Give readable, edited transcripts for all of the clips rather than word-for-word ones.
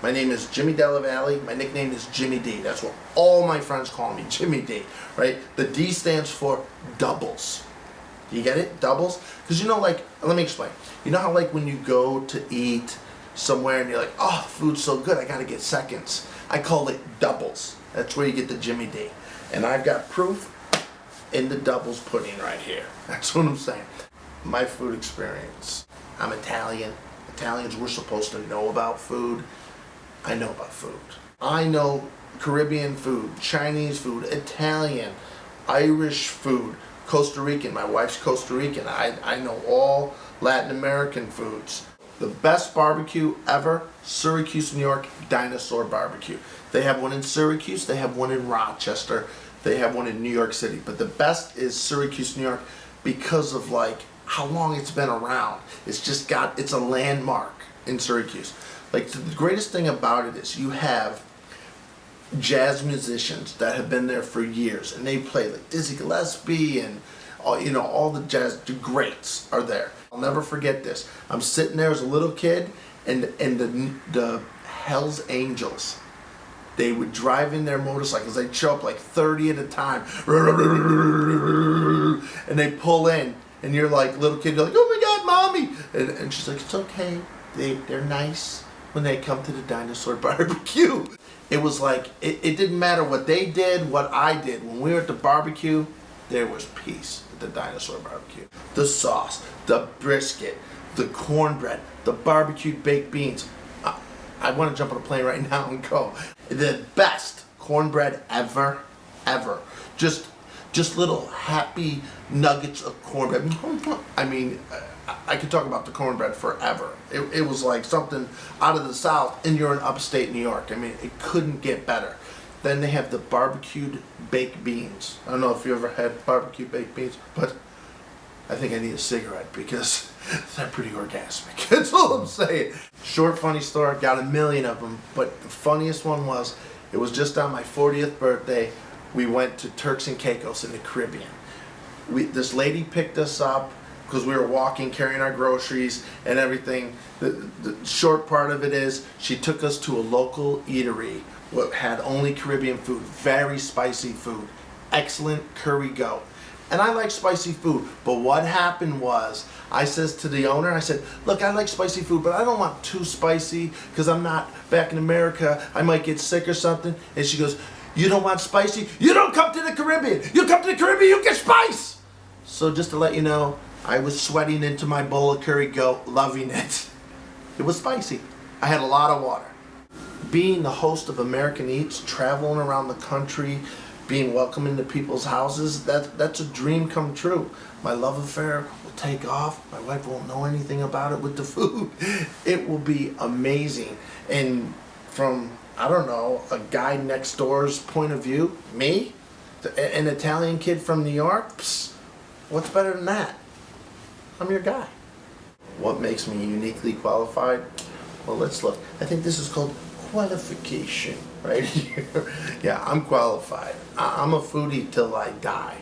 My name is Jimmy Della Valle. My nickname is Jimmy D. That's what all my friends call me, Jimmy D, right? The D stands for doubles. Do you get it? Doubles? Because you know, like, let me explain. You know how, like, when you go to eat somewhere and you're like, oh, food's so good, I gotta get seconds. I call it doubles. That's where you get the Jimmy D. And I've got proof in the doubles pudding right here. That's what I'm saying. My food experience. I'm Italian. Italians, we're supposed to know about food. I know about food. I know Caribbean food, Chinese food, Italian, Irish food, Costa Rican. My wife's Costa Rican. I know all Latin American foods. The best barbecue ever, Syracuse, New York, Dinosaur Barbecue. They have one in Syracuse, they have one in Rochester, they have one in New York City. But the best is Syracuse, New York, because of like how long it's been around. It's a landmark in Syracuse. Like, the greatest thing about it is you have jazz musicians that have been there for years, and they play like Dizzy Gillespie and all the jazz, the greats are there. I'll never forget this. I'm sitting there as a little kid, and the Hells Angels, they would drive in their motorcycles. They'd show up like 30 at a time, and they pull in, and you're like, little kid, you're like, oh my God, mommy, and she's like, it's okay, they're nice when they come to the Dinosaur Barbecue. It was like, it didn't matter what they did, what I did. When we were at the barbecue, there was peace at the Dinosaur Barbecue. The sauce, the brisket, the cornbread, the barbecued baked beans. I want to jump on a plane right now and go. The best cornbread ever. Just little happy nuggets of cornbread. I mean, I could talk about the cornbread forever. It was like something out of the South, and you're in upstate New York. I mean, it couldn't get better. Then they have the barbecued baked beans. I don't know if you ever had barbecued baked beans, but I think I need a cigarette because they're pretty orgasmic. That's all I'm saying. Short funny story, got a million of them, but the funniest one was, it was just on my 40th birthday. We went to Turks and Caicos in the Caribbean. This lady picked us up because we were walking, carrying our groceries and everything. The short part of it is, she took us to a local eatery that had only Caribbean food, very spicy food, excellent curry goat. And I like spicy food, but what happened was, I says to the owner, I said, look, I like spicy food, but I don't want too spicy because I'm not back in America, I might get sick or something. And she goes, you don't want spicy? You don't come to the Caribbean. You come to the Caribbean, you get spice. So just to let you know, I was sweating into my bowl of curry goat, loving it. It was spicy. I had a lot of water. Being the host of American Eats, traveling around the country, being welcome into people's houses, that's a dream come true. My love affair will take off. My wife won't know anything about it with the food. It will be amazing. And from, I don't know, a guy next door's point of view, me, an Italian kid from New York, psst, what's better than that? I'm your guy. What makes me uniquely qualified? Well, let's look. I think this is called qualification right here. Yeah, I'm qualified. I'm a foodie till I die.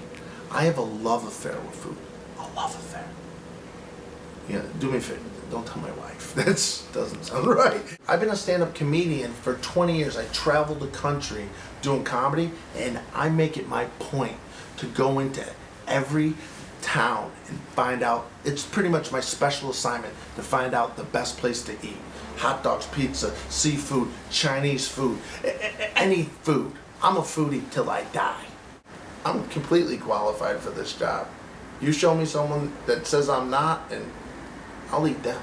I have a love affair with food. A love affair. Yeah, do me a favor. Don't tell my wife. That doesn't sound right. I've been a stand-up comedian for 20 years. I travel the country doing comedy, and I make it my point to go into every town and find out. It's pretty much my special assignment to find out the best place to eat. Hot dogs, pizza, seafood, Chinese food, any food. I'm a foodie till I die. I'm completely qualified for this job. You show me someone that says I'm not, and I'll eat them.